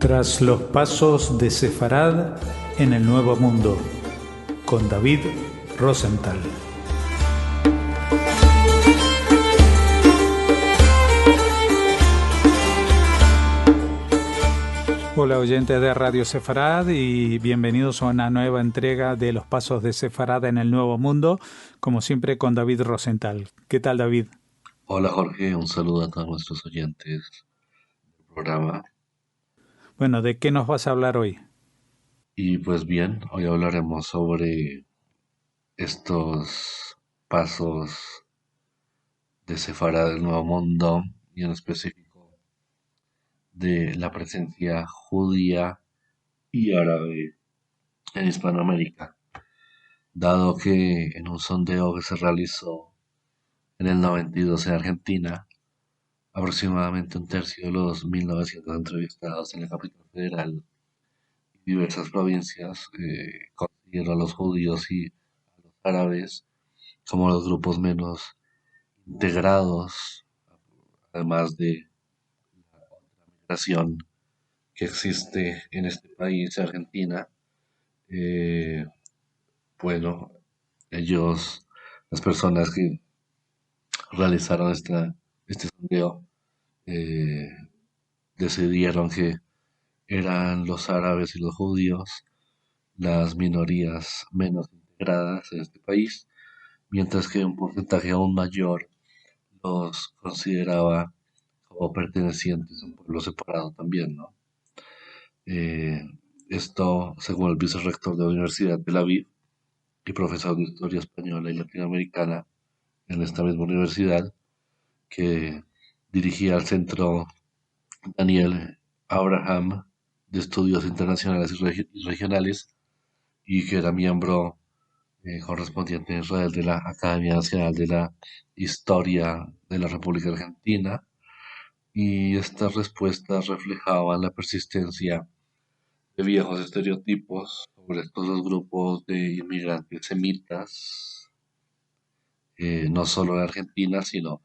Tras los pasos de Sefarad en el Nuevo Mundo, con David Rosenthal. Hola oyentes de Radio Sefarad y bienvenidos a una nueva entrega de los pasos de Sefarad en el Nuevo Mundo, como siempre con David Rosenthal. ¿Qué tal, David? Hola Jorge, un saludo a todos nuestros oyentes del programa. Bueno, ¿de qué nos vas a hablar hoy? Y pues bien, hoy hablaremos sobre estos pasos de Sefara del Nuevo Mundo y en específico de la presencia judía y árabe en Hispanoamérica, dado que en un sondeo que se realizó en el 92 en Argentina, aproximadamente un tercio de los 1900 entrevistados en la capital federal diversas provincias consideran a los judíos y a los árabes como los grupos menos integrados, además de la migración que existe en este país, Argentina. Eh, bueno, ellos, las personas que realizaron este sondeo, eh, decidieron que eran los árabes y los judíos las minorías menos integradas en este país, mientras que un porcentaje aún mayor los consideraba como pertenecientes a un pueblo separado también, ¿no? Eh, Esto, según el vicerrector de la Universidad de Tel Aviv y profesor de Historia Española y Latinoamericana en esta misma universidad, que dirigía el Centro Daniel Abraham de Estudios Internacionales y Regionales y que era miembro correspondiente a Israel de la Academia Nacional de la Historia de la República Argentina, y estas respuestas reflejaban la persistencia de viejos estereotipos sobre estos dos grupos de inmigrantes semitas, no solo en Argentina, sino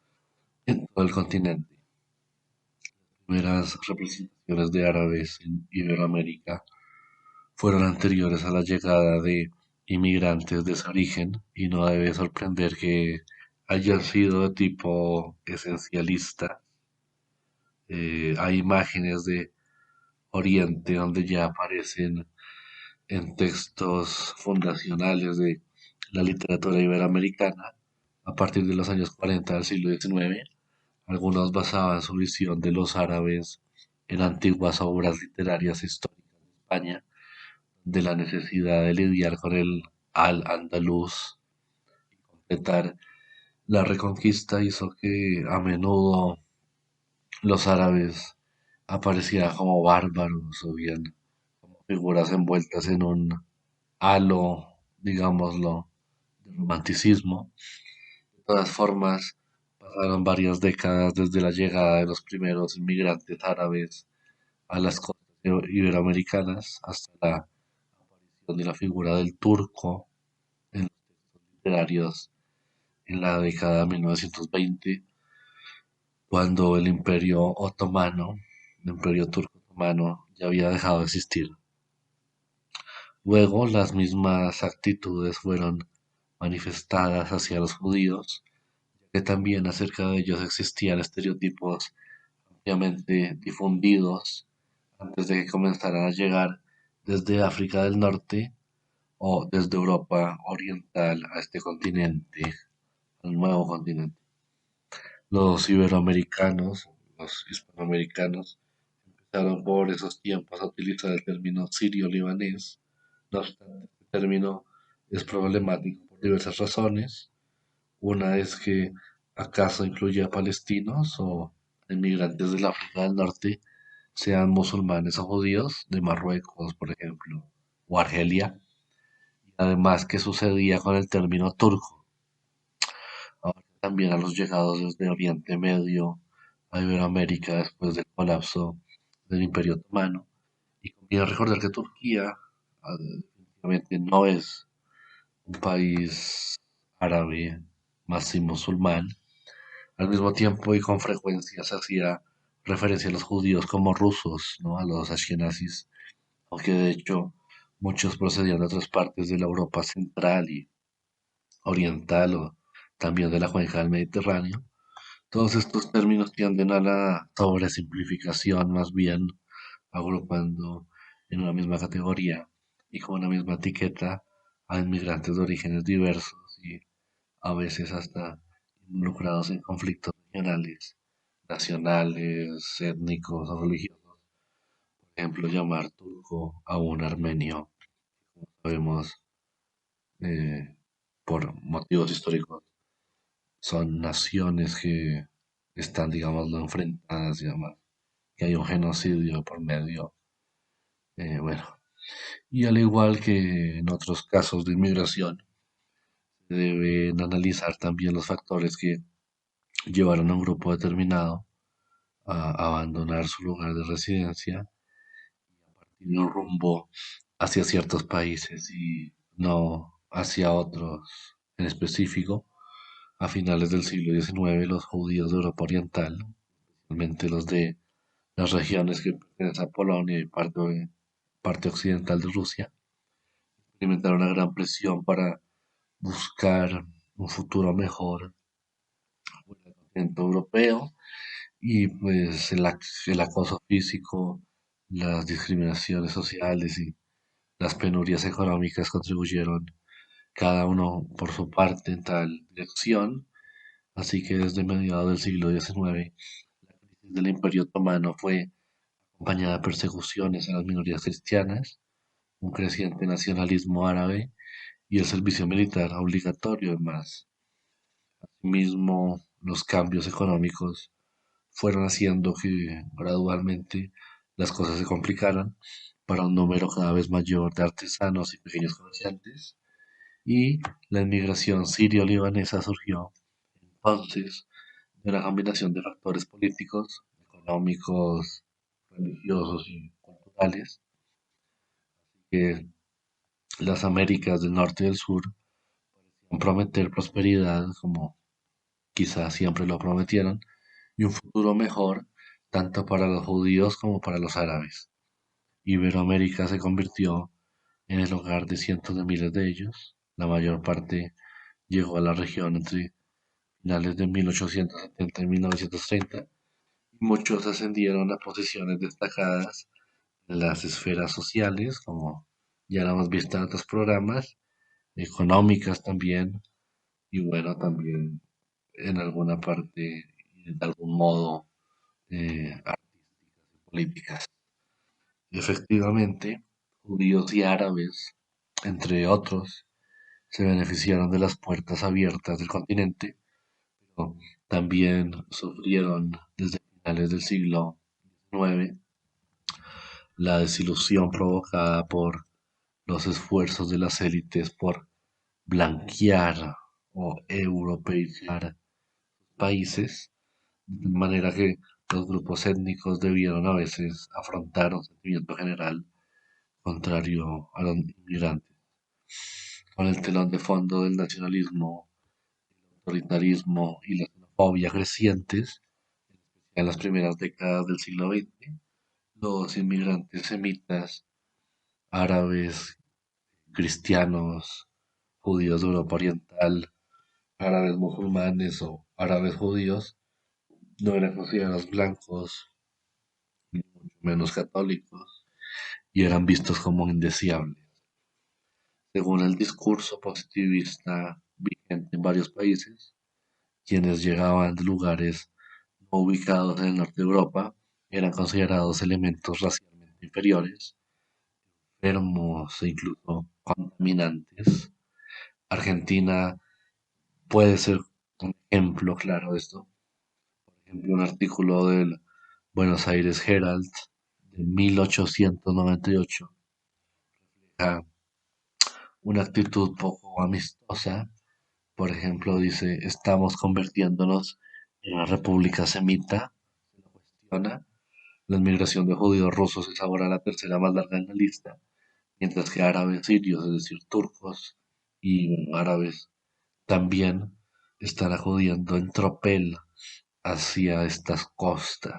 en todo el continente. Las primeras representaciones de árabes en Iberoamérica fueron anteriores a la llegada de inmigrantes de ese origen y no debe sorprender que hayan sido de tipo esencialista. Hay imágenes de Oriente donde ya aparecen en textos fundacionales de la literatura iberoamericana a partir de los años 40 del siglo XIX. Algunos basaban su visión de los árabes en antiguas obras literarias históricas de España, de la necesidad de lidiar con el al-Andalus y completar la reconquista hizo que a menudo los árabes aparecieran como bárbaros o bien como figuras envueltas en un halo, digámoslo, de romanticismo. De todas formas, pasaron varias décadas desde la llegada de los primeros inmigrantes árabes a las costas iberoamericanas hasta la aparición de la figura del turco en los textos literarios en la década de 1920, cuando el imperio turco otomano, ya había dejado de existir. Luego, las mismas actitudes fueron manifestadas hacia los judíos, que también acerca de ellos existían estereotipos ampliamente difundidos antes de que comenzaran a llegar desde África del Norte o desde Europa Oriental a este continente, al nuevo continente. Los iberoamericanos, los hispanoamericanos, empezaron por esos tiempos a utilizar el término sirio-libanés. No obstante, este término es problemático por diversas razones. Una es que acaso incluye a palestinos o inmigrantes del África del Norte, sean musulmanes o judíos, de Marruecos, por ejemplo, o Argelia. Y además, ¿qué sucedía con el término turco? Ahora también a los llegados desde Oriente Medio a Iberoamérica después del colapso del Imperio Otomano. Y conviene recordar que Turquía definitivamente no es un país árabe más si musulmán. Al mismo tiempo y con frecuencia se hacía referencia a los judíos como rusos, ¿no? A los ashkenazis, aunque de hecho muchos procedían de otras partes de la Europa central y oriental o también de la cuenca del Mediterráneo. Todos estos términos tienden a la sobresimplificación, más bien agrupando en una misma categoría y con una misma etiqueta a inmigrantes de orígenes diversos y a veces hasta involucrados en conflictos regionales, nacionales, étnicos o religiosos. Por ejemplo, llamar turco a un armenio, sabemos, eh, por motivos históricos, son naciones que están, digamos, enfrentadas, digamos, que hay un genocidio por medio. Bueno, y al igual que en otros casos de inmigración, se deben analizar también los factores que llevaron a un grupo determinado a abandonar su lugar de residencia y un rumbo hacia ciertos países y no hacia otros en específico. A finales del siglo XIX, los judíos de Europa Oriental, especialmente los de las regiones que pertenecen a Polonia y parte occidental de Rusia, experimentaron una gran presión para buscar un futuro mejor en el continente europeo y pues el acoso físico, las discriminaciones sociales y las penurias económicas contribuyeron cada uno por su parte en tal dirección, así que desde mediados del siglo XIX la crisis del Imperio Otomano fue acompañada de persecuciones a las minorías cristianas, un creciente nacionalismo árabe y el servicio militar obligatorio además. Asimismo, los cambios económicos fueron haciendo que gradualmente las cosas se complicaran para un número cada vez mayor de artesanos y pequeños comerciantes, y la inmigración sirio-libanesa surgió entonces de una combinación de factores políticos, económicos, religiosos y culturales, que las Américas del Norte y del Sur parecían prometer prosperidad, como quizás siempre lo prometieron, y un futuro mejor tanto para los judíos como para los árabes. Iberoamérica se convirtió en el hogar de cientos de miles de ellos. La mayor parte llegó a la región entre finales de 1870 y 1930, y muchos ascendieron a posiciones destacadas en las esferas sociales, como ya lo hemos visto en otros programas, económicas también, y bueno, también en alguna parte, de algún modo, artísticas y políticas. Efectivamente, judíos y árabes, entre otros, se beneficiaron de las puertas abiertas del continente, pero también sufrieron desde finales del siglo XIX la desilusión provocada por los esfuerzos de las élites por blanquear o europeizar países, de manera que los grupos étnicos debieron a veces afrontar un sentimiento general contrario a los inmigrantes, con el telón de fondo del nacionalismo, el autoritarismo y la xenofobia crecientes. En las primeras décadas del siglo XX, los inmigrantes semitas, árabes, cristianos, judíos de Europa Oriental, árabes musulmanes o árabes judíos, no eran considerados blancos, ni mucho menos católicos, y eran vistos como indeseables. Según el discurso positivista vigente en varios países, quienes llegaban de lugares no ubicados en el norte de Europa eran considerados elementos racialmente inferiores, enfermos e incluso contaminantes. Argentina puede ser un ejemplo claro de esto. Por ejemplo, un artículo del Buenos Aires Herald de 1898 refleja una actitud poco amistosa. Por ejemplo, dice, estamos convirtiéndonos en una república semita. Se lo cuestiona. La inmigración de judíos rusos es ahora la tercera más larga en la lista, mientras que árabes sirios, es decir, turcos y bueno, árabes, también están acudiendo en tropel hacia estas costas.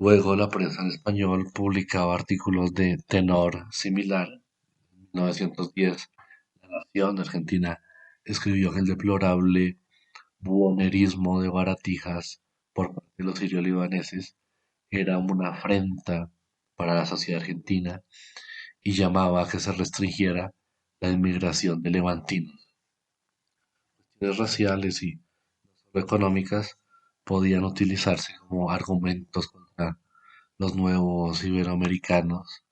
Luego la prensa en español publicaba artículos de tenor similar. En 1910, La Nación de Argentina escribió que el deplorable buhonerismo de Baratijas por parte de los sirio-libaneses era una afrenta para la sociedad argentina y llamaba a que se restringiera la inmigración de levantinos. Cuestiones raciales y económicas podían utilizarse como argumentos contra los nuevos iberoamericanos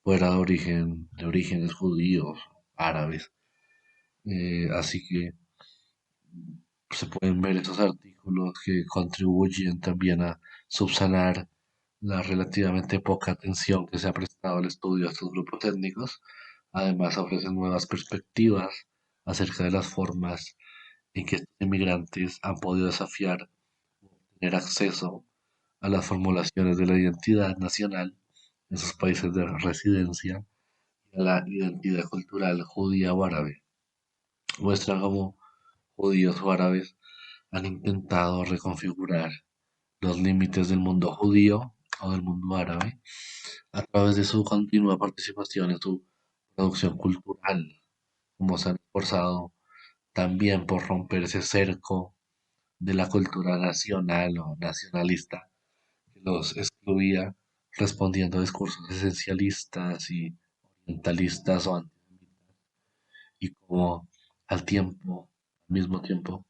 fuera de orígenes judíos, árabes. Así que se pueden ver esos artículos que contribuyen también a subsanar la relativamente poca atención que se ha prestado al estudio de estos grupos étnicos. Además, ofrecen nuevas perspectivas acerca de las formas en que estos inmigrantes han podido desafiar tener acceso a las formulaciones de la identidad nacional en sus países de residencia y a la identidad cultural judía o árabe. Muestran cómo judíos o árabes han intentado reconfigurar los límites del mundo judío o del mundo árabe a través de su continua participación en su producción cultural, como se han esforzado también por romper ese cerco de la cultura nacional o nacionalista que los excluía, respondiendo a discursos esencialistas y orientalistas o antisemitas, y como al mismo tiempo,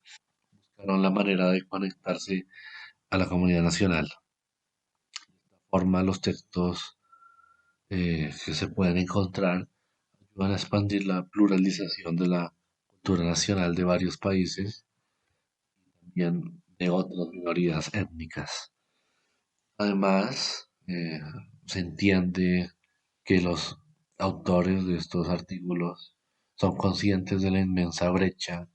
buscaron la manera de conectarse a la comunidad nacional. De esta forma, los textos que se pueden encontrar ayudan a expandir la pluralización de la cultura nacional de varios países y también de otras minorías étnicas. Además, se entiende que los autores de estos artículos son conscientes de la inmensa brecha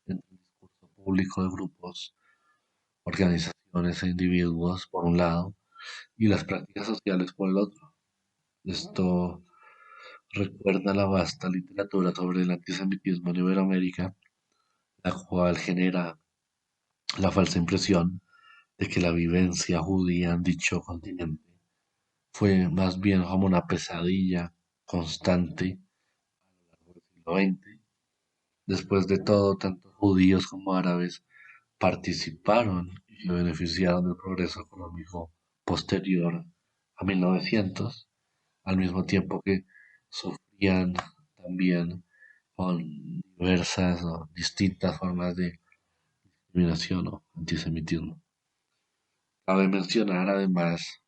entre el discurso público de grupos, organizaciones e individuos, por un lado, y las prácticas sociales por el otro. Esto recuerda la vasta literatura sobre el antisemitismo en Iberoamérica, la cual genera la falsa impresión de que la vivencia judía en dicho continente fue más bien como una pesadilla constante a lo largo del siglo XX. Después de todo, tanto judíos como árabes participaron y se beneficiaron del progreso económico posterior a 1900, al mismo tiempo que sufrían también con diversas o distintas formas de discriminación o antisemitismo. Cabe mencionar además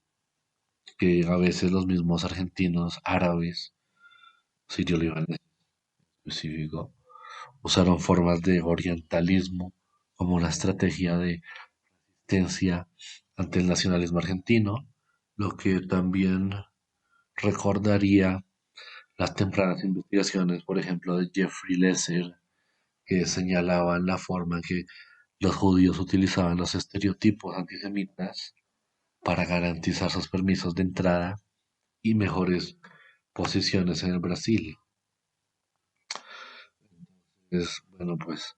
que a veces los mismos argentinos árabes, sirio-libaneses en específico, usaron formas de orientalismo como una estrategia de resistencia ante el nacionalismo argentino, lo que también recordaría las tempranas investigaciones, por ejemplo, de Jeffrey Lesser, que señalaban la forma en que los judíos utilizaban los estereotipos antisemitas para garantizar sus permisos de entrada y mejores posiciones en el Brasil. Es bueno, pues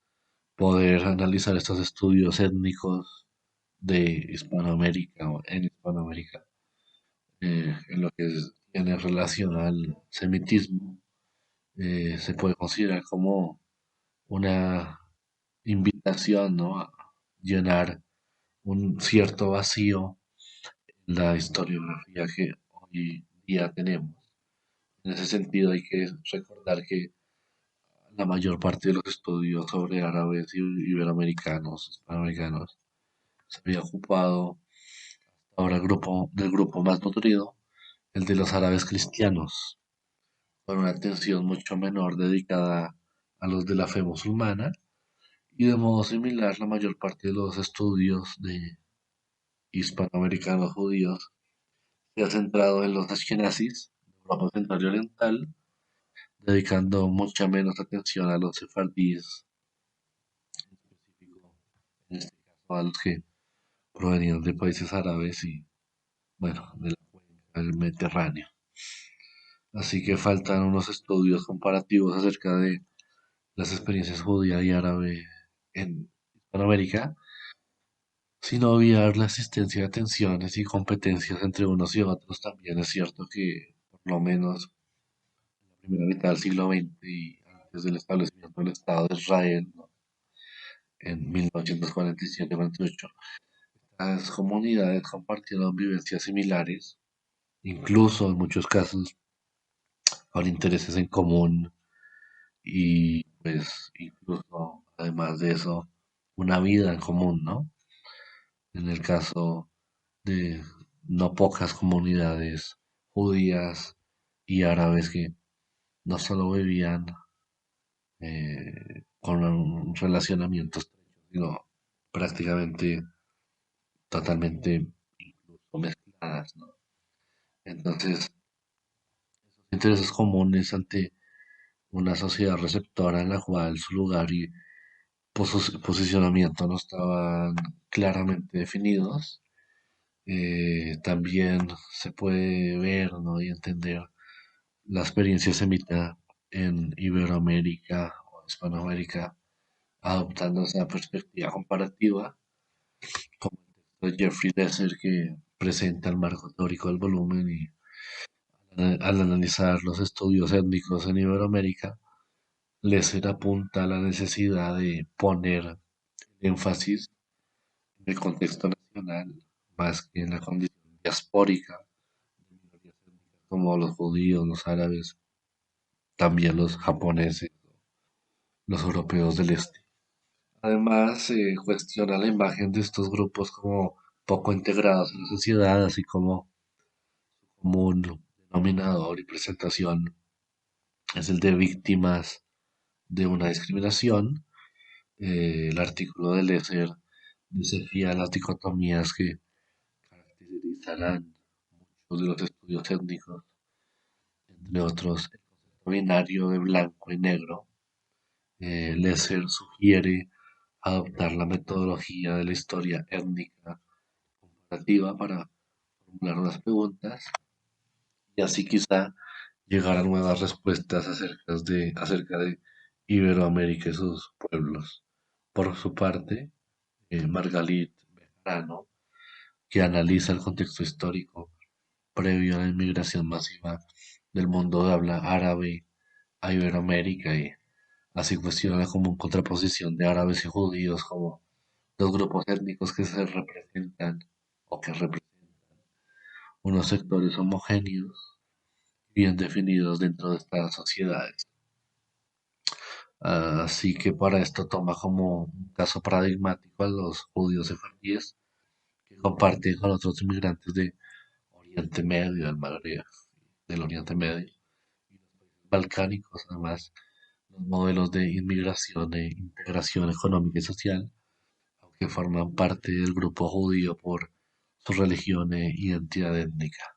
poder analizar estos estudios étnicos de Hispanoamérica o en Hispanoamérica, en lo que tiene relación al semitismo, se puede considerar como una invitación, ¿no?, a llenar un cierto vacío en la historiografía que hoy día tenemos. En ese sentido hay que recordar que la mayor parte de los estudios sobre árabes y iberoamericanos, hispanoamericanos, se había ocupado ahora del grupo más nutrido, el de los árabes cristianos, con una atención mucho menor dedicada a los de la fe musulmana, y de modo similar la mayor parte de los estudios de hispanoamericanos judíos se ha centrado en los ashkenazis, de Europa Central y Oriental, dedicando mucha menos atención a los sefardíes, en específico, en este caso a los que provenían de países árabes y, bueno, de la cuenca del Mediterráneo. Así que faltan unos estudios comparativos acerca de las experiencias judía y árabe en Hispanoamérica, sin obviar la existencia de tensiones y competencias entre unos y otros. También es cierto que, por lo menos en la primera mitad del siglo XX y antes del establecimiento del Estado de Israel, ¿no? En 1947-48, las comunidades compartieron vivencias similares, incluso en muchos casos con intereses en común y pues incluso además de eso, una vida en común, ¿no? En el caso de no pocas comunidades judías y árabes que no solo vivían con un relacionamiento estrecho, sino prácticamente totalmente incluso mezcladas, ¿no? Entonces, intereses comunes ante una sociedad receptora en la cual su lugar y posicionamiento no estaban claramente definidos. También se puede ver, ¿no? y entender la experiencia semita en Iberoamérica o Hispanoamérica, adoptando esa perspectiva comparativa, como el texto de Jeffrey Desser que presenta el marco teórico del volumen y al analizar los estudios étnicos en Iberoamérica, Lesser apunta a la necesidad de poner énfasis en el contexto nacional más que en la condición diaspórica de minorías étnicas como los judíos, los árabes, también los japoneses, los europeos del este. Además, se cuestiona la imagen de estos grupos como poco integrados en la sociedad, así como un denominador y presentación es el de víctimas de una discriminación. El artículo de Lesser desafía las dicotomías que caracterizarán muchos de los estudios étnicos, entre otros el concepto binario de blanco y negro. Lesser sugiere adoptar la metodología de la historia étnica comparativa para formular unas preguntas y así quizá llegar a nuevas respuestas acerca de Iberoamérica y sus pueblos. Por su parte, Margalit Bejarano, que analiza el contexto histórico previo a la inmigración masiva del mundo de habla árabe a Iberoamérica y así cuestiona la común contraposición de árabes y judíos como dos grupos étnicos que se representan o que representan unos sectores homogéneos bien definidos dentro de estas sociedades. Así que para esto toma como un caso paradigmático a los judíos sefardíes que comparten con otros inmigrantes de Oriente Medio, del Magreb, del Oriente Medio y los países balcánicos, además, los modelos de inmigración e integración económica y social, aunque forman parte del grupo judío por su religión e identidad étnica.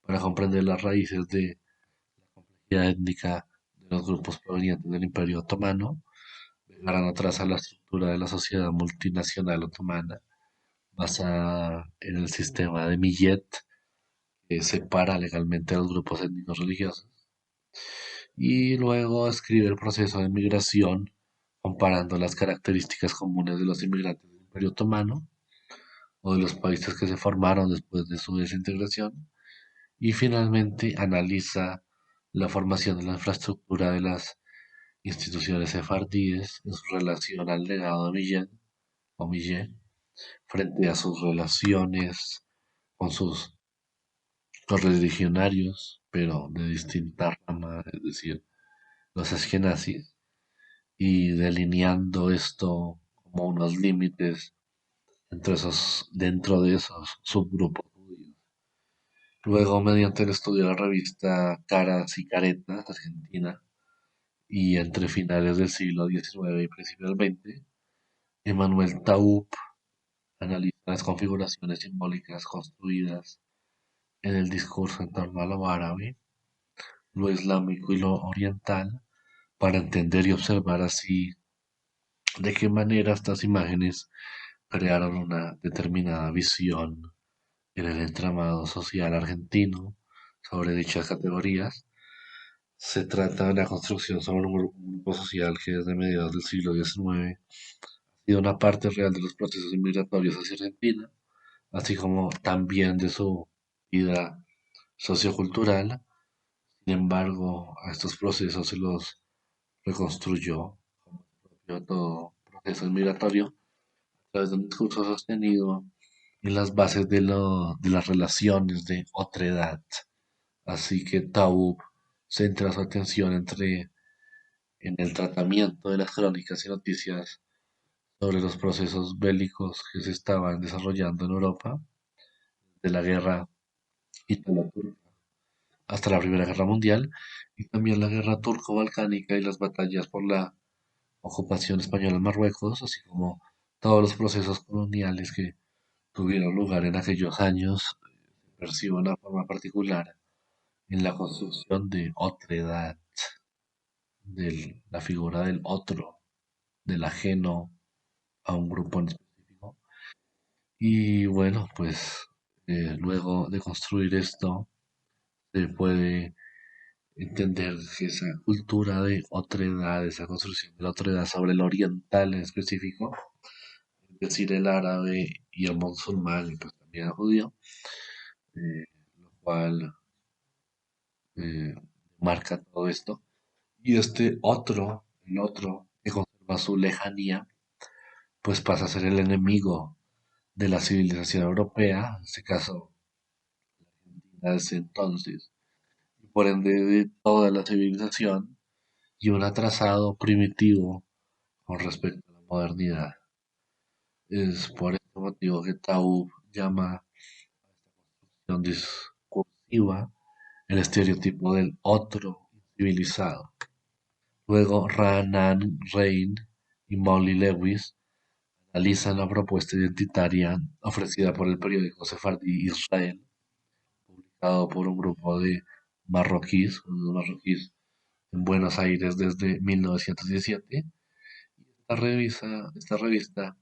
Para comprender las raíces de la complejidad étnica de los grupos provenientes del Imperio Otomano, dejarán atrás a la estructura de la sociedad multinacional otomana, basada en el sistema de Millet, que separa legalmente a los grupos étnicos religiosos, y luego describe el proceso de migración, comparando las características comunes de los inmigrantes del Imperio Otomano o de los países que se formaron después de su desintegración, y finalmente analiza la formación de la infraestructura de las instituciones sefardíes en su relación al legado de Millet o Millet frente a sus relaciones con sus correligionarios, pero de distinta rama, es decir, los eskenazis, y delineando esto como unos límites dentro de esos subgrupos judíos. Luego, mediante el estudio de la revista Caras y Caretas Argentina, y entre finales del siglo XIX y principios del XX, Emmanuel Taub analiza las configuraciones simbólicas construidas en el discurso en torno a lo árabe, lo islámico y lo oriental, para entender y observar así de qué manera estas imágenes crearon una determinada visión en el entramado social argentino sobre dichas categorías. Se trata de una construcción sobre un grupo social que desde mediados del siglo XIX sido una parte real de los procesos migratorios hacia Argentina, así como también de su vida sociocultural. Sin embargo, a estos procesos se los reconstruyó, como propio todo proceso migratorio, a través de un discurso sostenido en las bases de las relaciones de otredad. Así que Taub centra su atención en el tratamiento de las crónicas y noticias sobre los procesos bélicos que se estaban desarrollando en Europa, de la guerra italo-turca hasta la Primera Guerra Mundial, y también la guerra turco-balcánica y las batallas por la ocupación española en Marruecos, así como todos los procesos coloniales que tuvieron lugar en aquellos años, percibe una forma particular en la construcción de otredad, de la figura del otro, del ajeno a un grupo en específico. Y bueno, pues luego de construir esto, se puede entender que esa cultura de otredad, esa construcción de la otredad sobre el oriental en específico, es decir, el árabe y el musulmán, y pues también el judío, lo cual eh, marca todo esto. Y este otro, el otro, que conserva su lejanía, pues pasa a ser el enemigo de la civilización europea, en este caso, desde entonces, y por ende de toda la civilización, y un atrasado primitivo con respecto a la modernidad. Es por este motivo que Taub llama a discursiva el estereotipo del otro civilizado. Luego, Raanan Rein y Molly Lewis analizan la propuesta identitaria ofrecida por el periódico sefardí Israel, publicado por un grupo de marroquíes en Buenos Aires desde 1917. Esta revista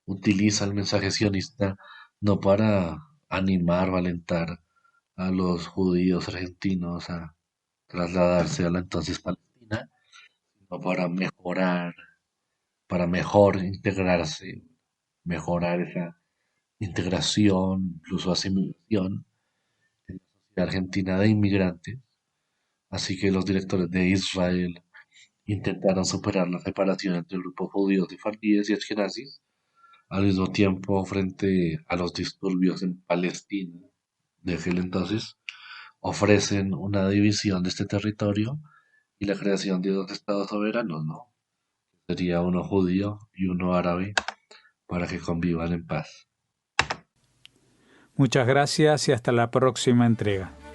utiliza el mensaje sionista no para animar o alentar a los judíos argentinos a trasladarse a la entonces Palestina, sino para mejor integrarse, mejorar esa integración, incluso asimilación en la sociedad argentina de inmigrantes. Así que los directores de Israel intentaron superar la separación entre grupos judíos sefardíes y ashkenazis, al mismo tiempo frente a los disturbios en Palestina de aquel entonces, ofrecen una división de este territorio y la creación de dos estados soberanos, ¿no? Sería uno judío y uno árabe para que convivan en paz. Muchas gracias y hasta la próxima entrega.